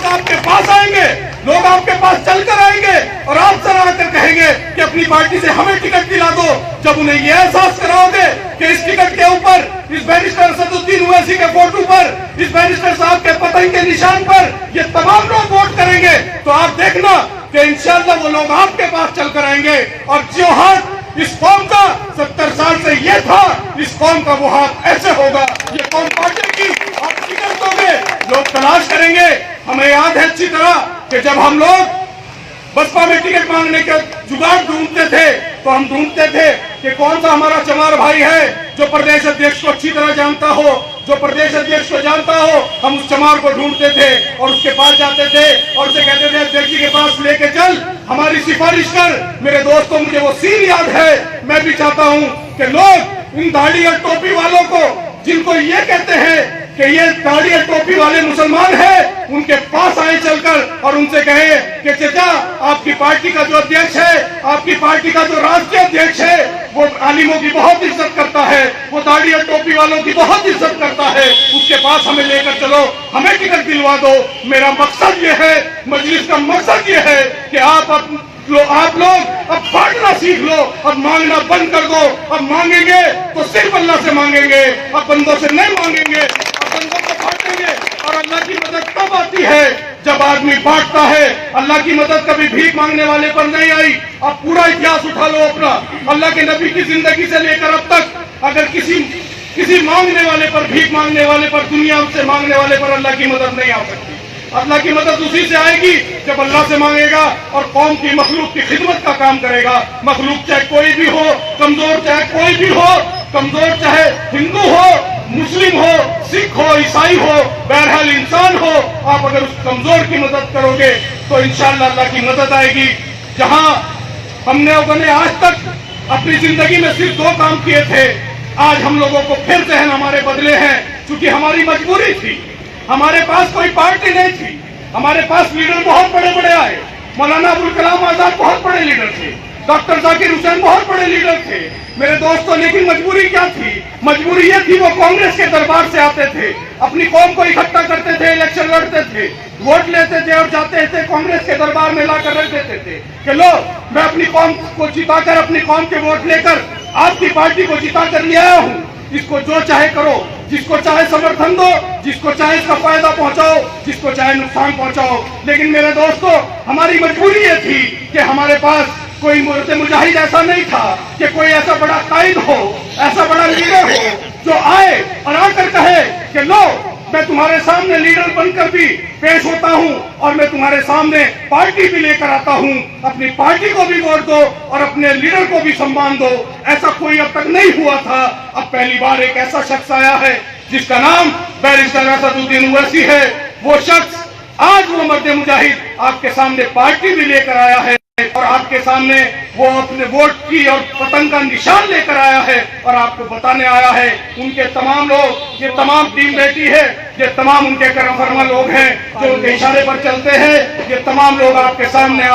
आपके पास आएंगे, लोग आपके पास चलकर आएंगे और आपसे आकर कहेंगे कि अपनी पार्टी से हमें टिकट दिला दो। जब उन्हें यह एहसास कराओगे कि इस टिकट के ऊपर, इस बैरिस्टर असदुद्दीन ओवैसी के फोटो पर, इस बैरिस्टर साहब के पतन के निशान पर ये तमाम लोग वोट करेंगे, तो आप देखना कि इंशाअल्लाह वो लोग आपके पास चलकर आएंगे। और जो हाथ इस कौम का 70 साल से ये था, इस कौम का वो हाथ ऐसे होगा। ये कौम बांटेगी, आप टिकट दोगे, लोग तलाश करेंगे। हमें याद है अच्छी तरह कि जब हम लोग बसपा में टिकट मांगने के जुगाड़ ढूंढते थे, तो हम ढूंढते थे कि कौन सा हमारा चमार भाई है जो प्रदेश अध्यक्ष को अच्छी तरह जानता हो, जो प्रदेश अध्यक्ष को जानता हो। हम उस चमार को ढूंढते थे और उसके पास जाते थे और उसे कहते थे अध्यक्ष जी के पास लेके चल, हमारी सिफारिश कर। मेरे दोस्तों, मुझे वो सीन याद है। मैं भी चाहता हूं कि लोग इन दाढ़ी और टोपी वालों को, जिनको ये कहते हैं कि ये दाढ़ी और टोपी वाले मुसलमान हैं, उनके पास आए चलकर और उनसे कहे कि चाचा, आपकी पार्टी का जो अध्यक्ष है, आपकी पार्टी का जो राष्ट्रीय अध्यक्ष है, वो आलिमों की बहुत इज्जत करता है, वो दाढ़ी और टोपी वालों की बहुत इज्जत करता है, उसके पास हमें लेकर चलो, हमें टिकट दिलवा दो। मेरा मकसद ये है, मजलिस का मकसद ये है कि आप लोग अब बांटना सीख लो, अब मांगना बंद कर दो। अब मांगेंगे तो सिर्फ अल्लाह से मांगेंगे, अब बंदों से नहीं मांगेंगे, अब बंदों को बांटेंगे। और अल्लाह की मदद तब आती है जब आदमी बांटता है। अल्लाह की मदद कभी भीख मांगने वाले पर नहीं आई। अब पूरा इतिहास उठा लो अपना, अल्लाह के नबी की जिंदगी से लेकर अब तक, अगर किसी मांगने वाले पर, भीख मांगने वाले पर, दुनिया से मांगने वाले पर अल्लाह की मदद नहीं आ सकती। अल्लाह की मदद उसी से आएगी जब अल्लाह से मांगेगा और कौम की, मखलूक की खिदमत का काम करेगा। मखलूक चाहे कोई भी हो, कमजोर चाहे कोई भी हो, कमजोर चाहे हिंदू हो, मुस्लिम हो, सिख हो, ईसाई हो, बहरहाल इंसान हो, आप अगर उस कमजोर की मदद करोगे तो इंशाअल्लाह अल्लाह की मदद आएगी। जहां हमने आज तक अपनी जिंदगी में सिर्फ 2 काम किए थे, आज हम लोगों को फिर जहन हमारे बदले हैं, क्योंकि हमारी मजबूरी थी। हमारे पास कोई पार्टी नहीं थी, हमारे पास लीडर बहुत बड़े बड़े आए। मौलाना अबुल कलाम आजाद बहुत बड़े लीडर थे, डॉक्टर जाकिर हुसैन बहुत बड़े लीडर थे मेरे दोस्तों। लेकिन मजबूरी क्या थी? मजबूरी ये थी, वो कांग्रेस के दरबार से आते थे, अपनी कौम को इकट्ठा करते थे, इलेक्शन लड़ते थे, वोट लेते थे और जाते थे कांग्रेस के दरबार में लाकर रख देते थे कि लो, मैं अपनी कौम को जिताकर, अपनी कौम के वोट लेकर आपकी पार्टी को जिता कर ले आया हूँ, इसको जो चाहे करो, जिसको चाहे समर्थन दो, जिसको चाहे इसका फायदा पहुंचाओ, जिसको चाहे नुकसान पहुंचाओ। लेकिन मेरे दोस्तों, हमारी मजबूरी ये थी कि हमारे पास कोई मुजाहिद ऐसा नहीं था कि कोई ऐसा बड़ा कायद हो, ऐसा बड़ा लीडर हो जो आए और आकर कहे कि लो, मैं तुम्हारे सामने लीडर बनकर भी पेश होता हूं और मैं तुम्हारे सामने पार्टी भी लेकर आता हूं, अपनी पार्टी को भी वोट दो और अपने लीडर को भी सम्मान दो। ऐसा कोई अब तक नहीं हुआ था। अब पहली बार एक ऐसा शख्स आया है जिसका नाम बैरिस्टर असदुद्दीन ओवैसी है। वो शख्स आज वो मर्द मुजाहिद आपके सामने पार्टी भी लेकर आया है और आपके सामने वो अपने वोट की और पतंग का निशान लेकर आया है और आपको बताने आया है। उनके तमाम लोग, ये तमाम टीम बैठी है, ये तमाम उनके कर्म फरमा लोग हैं जो उनके इशारे पर चलते हैं। ये तमाम लोग आपके सामने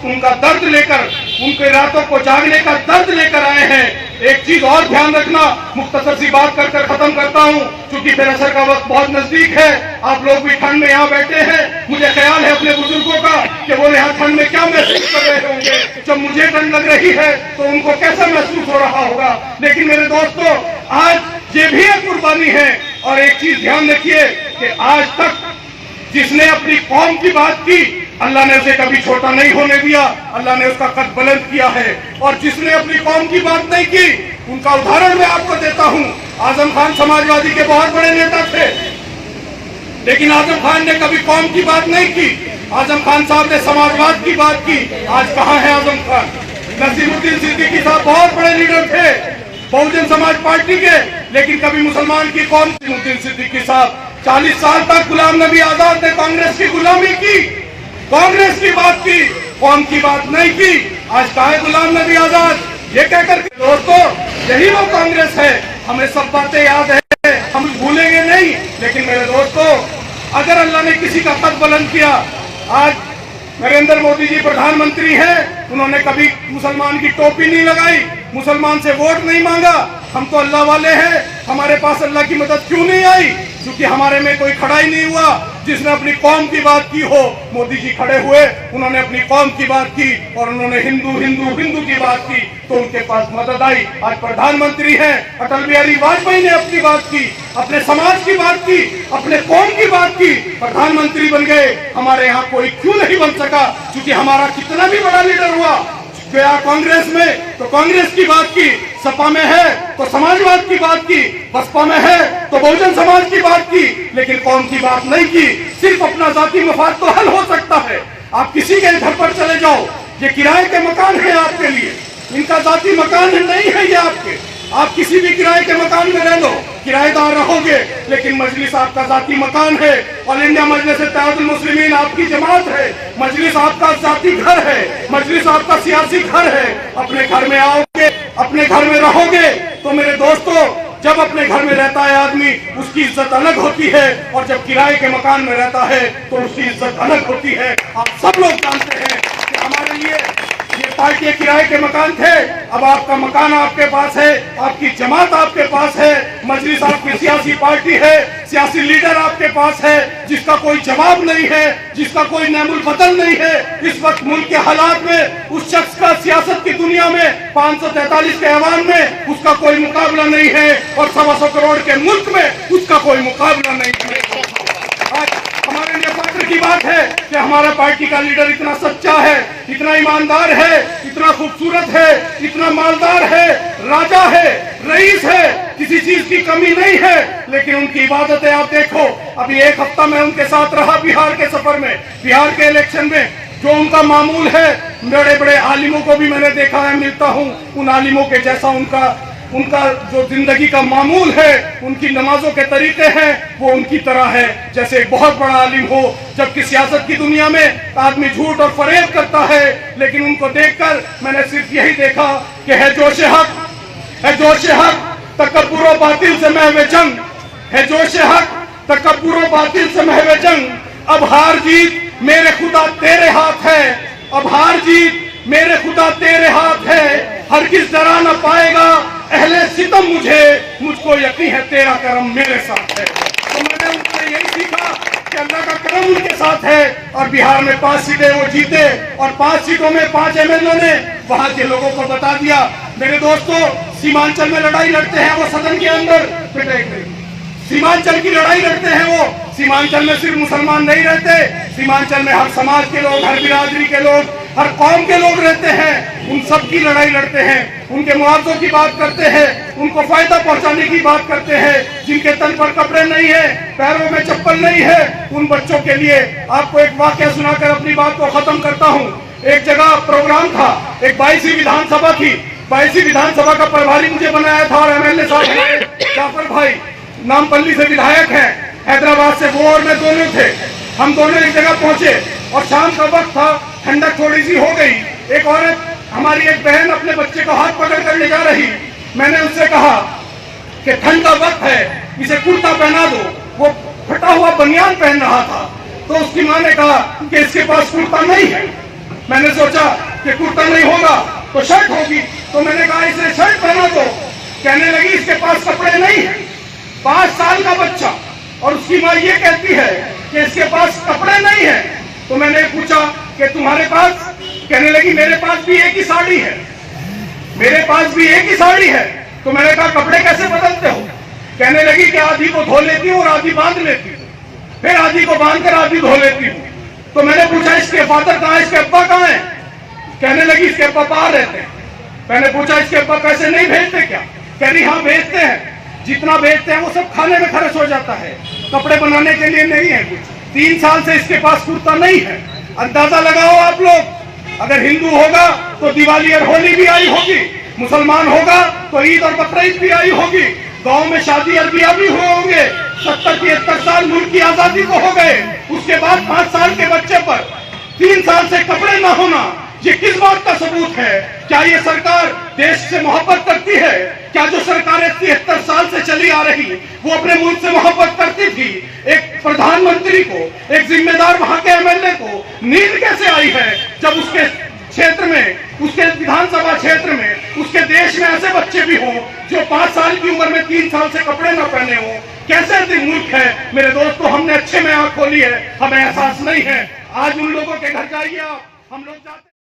उनका दर्द लेकर, उनके रातों को जागने का दर्द लेकर आए हैं। एक चीज और ध्यान रखना, मुख्तसर सी बात कर खत्म करता हूँ, क्योंकि फिर असर का वक्त बहुत नजदीक है। आप लोग भी ठंड में यहाँ बैठे हैं, मुझे ख्याल है अपने बुजुर्गों का कि वो यहाँ ठंड में क्या महसूस कर रहे होंगे। जब मुझे ठंड लग रही है तो उनको कैसा महसूस हो रहा होगा। लेकिन मेरे दोस्तों, आज ये भी एक कुर्बानी है। और एक चीज ध्यान रखिए कि आज तक जिसने अपनी कौम की बात की, अल्लाह ने उसे कभी छोटा नहीं होने दिया, अल्लाह ने उसका कद बुलंद किया है। और जिसने अपनी कौम की बात नहीं की, उनका उदाहरण मैं आपको देता हूँ। आजम खान समाजवादी के बहुत बड़े नेता थे, लेकिन आजम खान ने कभी कौम की बात नहीं की। आजम खान साहब ने समाजवाद की बात की। आज कहाँ है आजम खान? नसीरुद्दीन सिद्दीकी साहब बहुत बड़े लीडर थे बहुजन समाज पार्टी के, लेकिन कभी मुसलमान की कौम, नसीरुद्दीन सिद्दीकी साहब 40 साल तक गुलाम नबी आजाद ने कांग्रेस की गुलामी की, कांग्रेस की बात की, कौम की बात नहीं की। आज कहाँ है गुलाम नबी आजाद? ये कहकर दोस्तों, यही वो कांग्रेस है। हमें सब बातें याद है, हम भूलेंगे नहीं। लेकिन मेरे दोस्तों, अगर अल्लाह ने किसी का कद बुलंद किया, आज नरेंद्र मोदी जी प्रधानमंत्री हैं, उन्होंने कभी मुसलमान की टोपी नहीं लगाई, मुसलमान से वोट नहीं मांगा। हम तो अल्लाह वाले हैं, हमारे पास अल्लाह की मदद क्यों नहीं आई? क्योंकि हमारे में कोई खड़ा ही नहीं हुआ जिसने अपनी कौम की बात की हो। मोदी जी खड़े हुए, उन्होंने अपनी कौम की बात की और उन्होंने हिंदू हिंदू हिंदू की बात की, तो उनके पास मदद आई। आज प्रधानमंत्री हैं, अटल बिहारी वाजपेयी ने अपनी बात की, अपने समाज की बात की, अपने कौम की बात की, प्रधानमंत्री बन गए। हमारे यहाँ कोई क्यों नहीं बन सका? क्योंकि हमारा कितना भी बड़ा लीडर हुआ, गया कांग्रेस में तो कांग्रेस की बात की, सपा में है तो समाजवाद की बात की, बसपा में है तो बहुजन समाज की बात की, लेकिन कौम की बात नहीं की। सिर्फ अपना जाति मफाद तो हल हो सकता है। आप किसी के घर पर चले जाओ, ये किराए के मकान है आपके लिए, इनका जाति मकान नहीं है ये आपके। आप किसी भी किराए के मकान में रह लो, किराएदार रहोगे, लेकिन मजलिस आपका जाती मकान है। ऑल इंडिया मजलिस इत्तेहादुल मुस्लिमीन आपकी जमात है, मजलिस आपका जाती घर है, मजलिस आपका सियासी घर है। अपने घर में आओगे, अपने घर में रहोगे, तो मेरे दोस्तों, जब अपने घर में रहता है आदमी, उसकी इज्जत अलग होती है, और जब किराए के मकान में रहता है तो उसकी इज्जत अलग होती है। आप सब लोग जानते हैं कि हमारे लिए ये पार्टी किराए के मकान थे, अब आपका मकान आपके पास है, आपकी जमात आपके पास है, मजलिस आपकी सियासी पार्टी है, सियासी लीडर आपके पास है, जिसका कोई जवाब नहीं है, जिसका कोई नेमुल बदल नहीं है। इस वक्त मुल्क के हालात में उस शख्स का सियासत की दुनिया में 543 के ऐवान में उसका कोई मुकाबला नहीं है, और 125 करोड़ के मुल्क में उसका कोई मुकाबला नहीं है। आज हमारे लिए फख्र की बात है कि हमारा पार्टी का लीडर इतना सच्चा है, इतना ईमानदार है, इतना खूबसूरत है, इतना मालदार है, राजा है, रईस है, किसी चीज की कमी नहीं है। लेकिन उनकी इबादतें आप देखो, अभी एक हफ्ता मैं उनके साथ रहा बिहार के सफर में, बिहार के इलेक्शन में, जो उनका मामूल है, बड़े बड़े आलिमों को भी मैंने देखा है, मिलता हूँ, उन आलिमों के जैसा उनका जो जिंदगी का मामूल है, उनकी नमाजों के तरीके हैं, वो उनकी तरह है जैसे एक बहुत बड़ा आलिम हो। जबकि सियासत की दुनिया में आदमी झूठ और फरेब करता है, लेकिन उनको देखकर मैंने सिर्फ यही देखा कि है जोश हक, है जोश हक, तकब्बुर व बातिल से महवे जंग, है जोश हक, तकब्बुर व बातिल से महवे जंग। अब हार जीत मेरे खुदा तेरे हाथ है, अब हार जीत मेरे खुदा तेरे हाथ है, हरगिज़ डरा न पाएगा अहले सितम मुझको यकीन है तेरा करम मेरे साथ है। तो मैंने उनसे यही सीखा कि अल्लाह का करम उनके साथ है, और बिहार में 5 सीटें वो जीते, और 5 सीटों में 5 एमएलए ने वहां के लोगों को बता दिया। मेरे दोस्तों, सीमांचल में लड़ाई लड़ते हैं वो सदन के अंदर, सीमांचल की लड़ाई लड़ते हैं वो। सीमांचल में सिर्फ मुसलमान नहीं रहते, सीमांचल में हर समाज के लोग, हर बिरादरी के लोग, हर कौम के लोग रहते हैं। उन सब की लड़ाई लड़ते हैं, उनके मुआवजों की बात करते हैं, उनको फायदा पहुंचाने की बात करते हैं। जिनके तन पर कपड़े नहीं है, पैरों में चप्पल नहीं है, उन बच्चों के लिए आपको एक वाकया सुनाकर अपनी बात को खत्म करता हूँ। एक जगह प्रोग्राम था, एक 22वीं विधानसभा थी, 22वीं विधानसभा का प्रभारी मुझे बनाया था, और एमएलए साहब जाफर भाई नामपल्ली से विधायक हैं, हैदराबाद से वो और मैं दोनों थे। हम दोनों एक जगह पहुंचे और शाम का वक्त था, ठंडक थोड़ी सी हो गई। एक औरत, हमारी एक बहन अपने बच्चे को हाथ पकड़ कर ले जा रही। मैंने उससे कहा कि ठंड का वक्त है, इसे कुर्ता पहना दो। वो फटा हुआ बनियान पहन रहा था, तो उसकी माँ ने कहा कि इसके पास कुर्ता नहीं है। मैंने सोचा कि कुर्ता नहीं होगा तो शर्ट होगी, तो मैंने कहा इसे शर्ट पहना दो। कहने लगी इसके पास कपड़े नहीं है। 5 साल का बच्चा, और उसकी माँ ये कहती है कि इसके पास कपड़े नहीं है। तो मैंने पूछा कि तुम्हारे पास? कहने लगी मेरे पास भी एक ही साड़ी है, मेरे पास भी एक ही साड़ी है। तो मैंने कहा कपड़े कैसे बदलते हो? कहने लगी कि आधी को धो लेती हूँ और आधी बांध लेती हूँ, फिर आधी को बांध कर आधी धो लेती हूँ। तो मैंने पूछा इसके फादर कहाँ है, इसके अब्बा कहाँ है? कहने लगी इसके अब्बा बाहर रहते हैं। मैंने पूछा इसके अब्बा पैसे नहीं भेजते क्या? कह रही हाँ भेजते हैं, जितना भेजते हैं वो सब खाने में खर्च हो जाता है, कपड़े बनाने के लिए नहीं है कुछ। 3 साल से इसके पास कुर्ता नहीं है। अंदाजा लगाओ आप लोग, अगर हिंदू होगा तो दिवाली और होली भी आई होगी, मुसलमान होगा तो ईद और बकरीद भी आई होगी, गांव में शादी और ब्याह भी हुए होंगे। 70-73 साल मुल्क की आजादी को हो गए, उसके बाद 5 साल के बच्चे पर 3 साल से कपड़े ना होना, ये किस बात का सबूत है? क्या ये सरकार देश से मोहब्बत करती है? क्या जो सरकारें 73 साल से चली आ रही वो अपने मुल्क से मोहब्बत करती थी? एक प्रधानमंत्री को, एक जिम्मेदार वहां के एमएलए को नींद कैसे आई है जब उसके क्षेत्र में उसके विधानसभा क्षेत्र में, उसके देश में ऐसे बच्चे भी हों जो 5 साल की उम्र में 3 साल से कपड़े न पहने हों। कैसे मुल्क है मेरे दोस्तों। हमने अच्छे में आंख खोली है, हमें एहसास नहीं है। आज उन लोगों के घर जाइए आप, हम लोग जाते